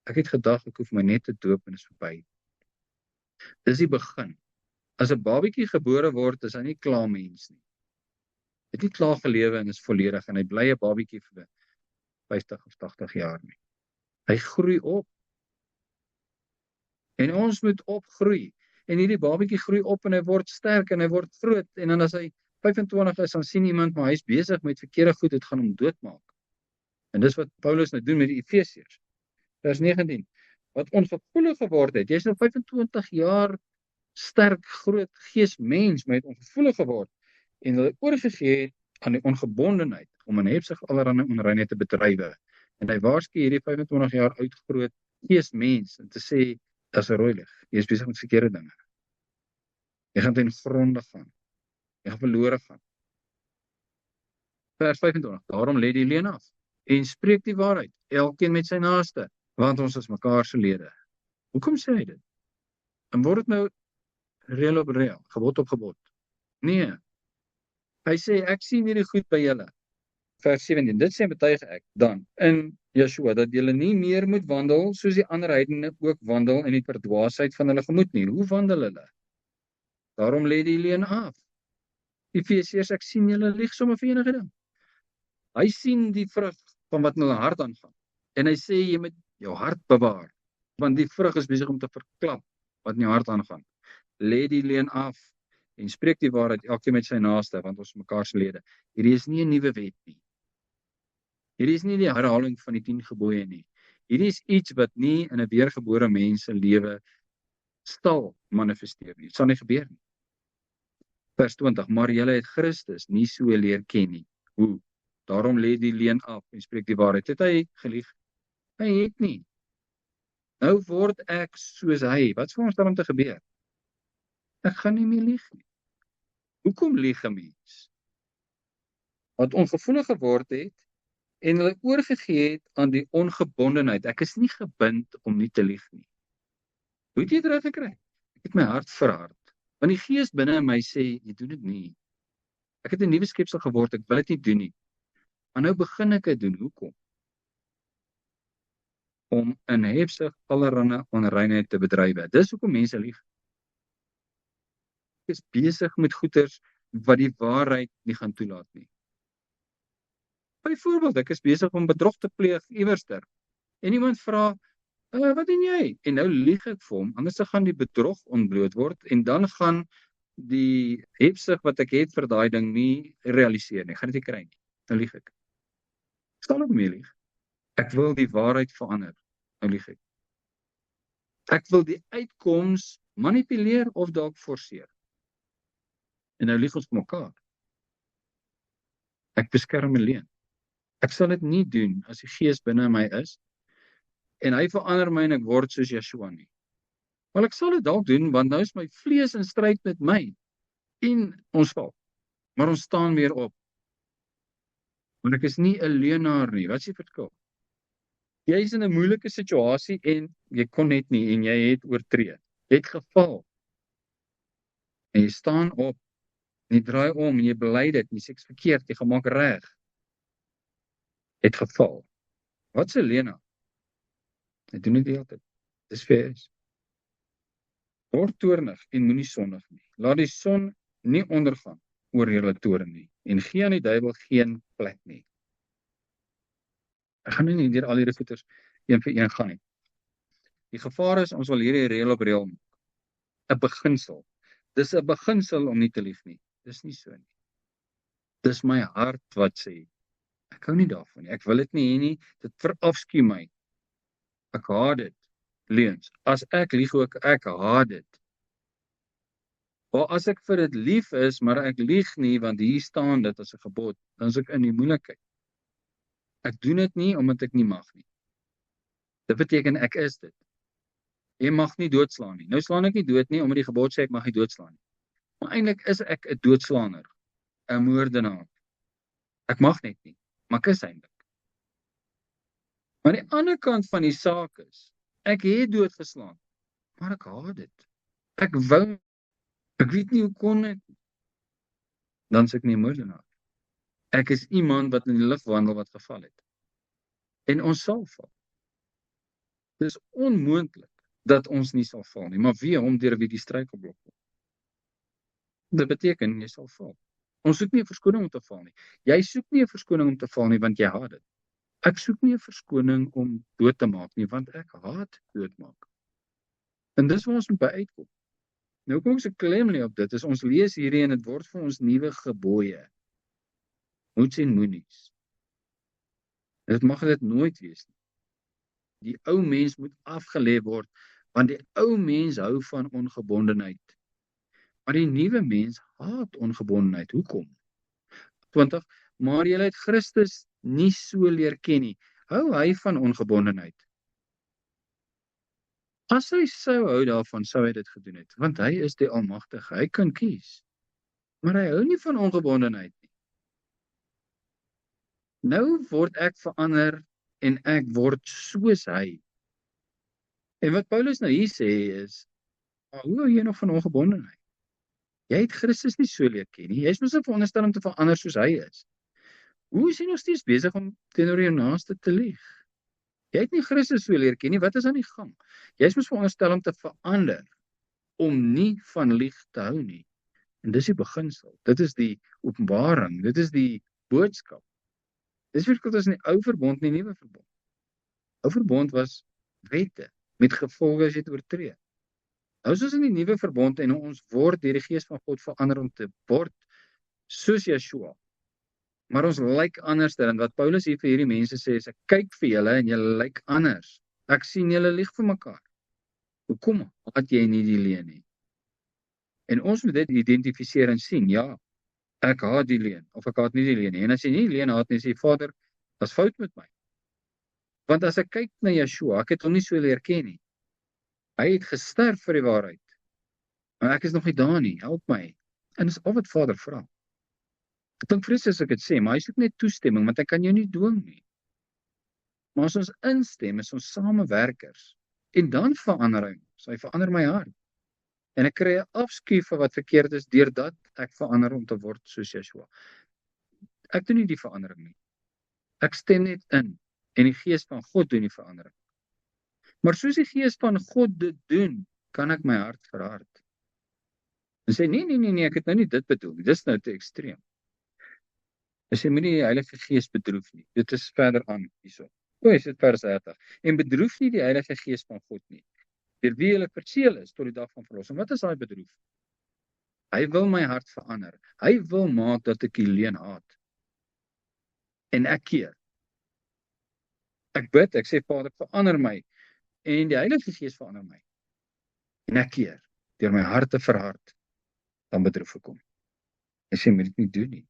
Ek het gedag, ek hoef my net te doop en is verby. Dis die begin. As 'n babietjie gebore word, is hy nie klaar mens nie. Hy het nie klaar gelewe en is volledig en hy bly 'n babietjie vir 50 of 80 jaar nie. Hy groei op. En ons moet opgroei. En hierdie babietjie groei op en hy word sterk en hy word groot. En dan as hy 25 is, dan sien iemand, maar hy is besig met verkeerde goed, dit gaan hom doodmaak. En dis wat Paulus nou doen met die Efesiërs. Vers 19. Wat ongevoelig geword het. Jy is nou 25 jaar sterk, groot geesmens, maar het ongevoelig geword en hulle oorgegee het aan die ongebondenheid om in hebsug allerlei onreinheid te bedrywe. En hy waarsku hierdie 25 jaar oud groot geesmens en te sê, dat is 'n rooi lig. Jy is besig met verkeerde dinge. Jy gaan ten gronde gaan. Jy gaan verlore gaan. Vers 25. Daarom lê die leuen af en spreek die waarheid, elkeen met sy naaste, want ons is mekaar se lede. Hoekom sê hy dit? En word dit nou reël op reël, gebod op gebod? Nee. Hy sê, ek sien hierdie goed by julle. Vers 17, dit sê betuig ek dan in Yeshua, dat julle nie meer moet wandel, soos die ander heidene ook wandel in die verdwaasheid van hulle gemoed nie. Hoe wandel hulle? Daarom lê die leuen af. Efesiërs, ek sien julle lieg sommer vir enige ding. Hy sien die vrug van wat in hulle hart aangaan. En hy sê, jy moet jou hart bewaar, want die vrug is besig om te verklap wat in jou hart aangaan. Lê die leuen af en spreek die waarheid, elkeen met sy naaste, want ons is mekaar se lede. Hierdie is nie 'n nuwe wet nie. Hierdie is nie die herhaling van die 10 gebooie nie. Hierdie is iets wat nie in 'n weergebore mens se lewe sal manifesteer nie. Dit sal nie gebeur nie. Vers 20, maar julle het Christus nie so leer ken nie. Hoe? Daarom lê die leuen af en spreek die waarheid. Het hy gelieg? Hy het nie. Nou word ek soos hy. Wat sou ons daarom te gebeur? Ek gaan nie meer lieg nie. Hoekom lieg 'n mens? Wat ongevoelig geword het en hulle oorgegee het aan die ongebondenheid. Ek is nie gebind om nie te lieg nie. Hoe het jy dit reg gekry? Ek het my hart verhard. Want die gees binne in my sê, jy doen dit nie. Ek het 'n nuwe skepsel geword, ek wil dit nie doen nie. Maar nou begin ek dit doen. Hoekom? Om in hebsug allerlei onreinheid te bedrywe. Dis hoekom mense lieg. Ek is besig met goeters wat die waarheid nie gaan toelaat nie. Byvoorbeeld, ek is besig om bedrog te pleeg iewerster. En iemand vra, wat doen jy? En nou lieg ek vir hom, anders gaan die bedrog ontbloot word en dan gaan die hebsug wat ek het vir daai ding nie realiseer nie. Ek gaan dit nie kry nie. Nou lieg ek. Ek sal ook mee lieg. Ek wil die waarheid verander. Nou lieg ek. Ek wil die uitkoms manipuleer of dalk forceer. En nou lieg ons vir mekaar. Ek beskerm my leuen. Ek sal dit nie doen as die gees binne my is en hy verander my en ek word soos Yeshua nie. Wel, ek sal dit dalk doen want nou is my vlees in stryd met my en ons val. Maar ons staan weer op. Want ek is nie 'n leuenaar nie. Wat is die verskil? Jy is in 'n moeilike situasie en jy kon net nie en jy het oortree. Jy het geval. En jy staan op. En jy draai om en jy bely dit. Jy sê ek's verkeerd, jy gaan maak reg. Het geval. Wat is 'n leuenaar? Hy doen dit die hele tyd. Dis wie hy is. Word toornig en moenie sondig nie. Laat die son nie ondergaan oor julle toorn nie. En gee aan die duiwel geen plek nie. Ek gaan nie deur al hierdie goeters een vir een gaan nie. Die gevaar is, ons wil hierdie reël op reël maak. 'n beginsel. Dis 'n beginsel om nie te lieg nie. Dis nie so nie. Dis my hart wat sê, ek hou nie daarvan nie. Ek wil dit nie hê nie. Dit verafskuw my. Ek haat dit. Leuns. As ek lieg ook, ek haat dit. Maar as ek vir dit lief is, maar ek lieg nie, want hier staan dit as 'n gebod, dan is ek in die moeilikheid. Ek doen dit nie, omdat ek nie mag nie. Dit beteken, ek is dit. Jy mag nie doodslaan nie. Nou slaan ek nie dood nie, omdat die gebod sê ek mag nie doodslaan nie. Maar eintlik is ek 'n doodslaaner, 'n moordenaar. Ek mag net nie, maar ek is eintlik. Maar die ander kant van die saak is, ek het doodgeslaan, maar ek haat dit. Ek wou, ek weet nie hoe kon ek nie. Dan is ek nie 'n moordenaar. Ek is iemand wat in die lig wandel wat geval het. En ons sal val. Dis onmoontlik dat ons nie sal val nie, maar wie hom deur wie die struikelblok kom. Dit beteken jy sal val. Ons soek nie 'n verskoning om te val nie. Jy soek nie 'n verskoning om te val nie, want jy haat dit. Ek soek nie 'n verskoning om dood te maak nie, want ek haat doodmaak. En dis waar ons moet by uitkom. Nou kom ons se klem lê op dit, is ons lees hierdie en dit word vir ons nuwe gebooie. Moets en moenies. Dit mag dit nooit wees nie. Die ou mens moet afgelê word, want die ou mens hou van ongebondenheid. Maar die nuwe mens haat ongebondenheid. Hoekom? 20. Maar julle het Christus nie so leer ken nie. Hou hy van ongebondenheid? As hy sou hou daarvan, sou hy dit gedoen het, want hy is die Almagtige, hy kan kies. Maar hy hou nie van ongebondenheid nie. Nou word ek verander en ek word soos hy. En wat Paulus nou hier sê is, hoe hou jy nog van ongebondenheid? Jy het Christus nie so leer ken nie. Jy is mos nie veronderstel om te verander soos hy is. Hoe is jy nog steeds besig om teenoor jou naaste te lieg? Jy het nie Christus so leer ken nie. Wat is aan die gang? Jy is mos veronderstel om te verander, om nie van lieg te hou nie. En dis die beginsel. Dit is die openbaring. Dit is die boodskap. Dis verskil tussen die ou verbond en die nuwe verbond. Ou verbond was wette met gevolge as jy dit oortree. Nou is ons in die nuwe verbond en ons word deur die Gees van God verander om te word soos Yeshua. Maar ons lyk anders dan wat Paulus hier vir hierdie mense sê, is ek kyk vir julle en julle lyk anders. Ek sien julle lieg vir mekaar. Hoekom haat jy nie die leuen nie? En ons moet dit identifiseer en sien, ja, ek haat die leuen, of ek haat nie die leuen nie. En as jy nie die leuen haat nie, sê Vader, daar's fout met my. Want as ek kyk na Yeshua, ek het hom nie so leer ken nie. Hy het gesterf vir die waarheid. Maar ek is nog nie daar nie, help my. En dis al wat Vader vra. Ek dink vrees as ek dit sê, maar hy soek net toestemming, want hy kan jou nie dwing nie. Maar as ons instem, is ons samewerkers. En dan verander hy ons. Hy verander my hart. En ek kry 'n afskuw vir wat verkeerd is, deurdat ek verander om te word soos Yeshua. Ek doen nie die verandering nie. Ek stem net in. En die Gees van God doen die verandering. Maar soos die Gees van God dit doen, kan ek my hart verhard. En sê, nee, ek het nou nie dit bedoel nie. Dis nou te ekstreem. Hy sê, moenie die Heilige Gees bedroef nie. Dit is verder aan hierso. O, is dit vers 30. En bedroef nie die Heilige Gees van God nie, deur wie julle verseël is tot die dag van verlossing. Wat is daai bedroef? Hy wil my hart verander. Hy wil maak dat ek die leuen haat. En ek keer. Ek bid, ek sê, Vader, verander my. En die Heilige Gees verander my. En ek keer, deur my hart te verhard, dan bedroef ek hom. Hy sê, moet dit nie doen nie.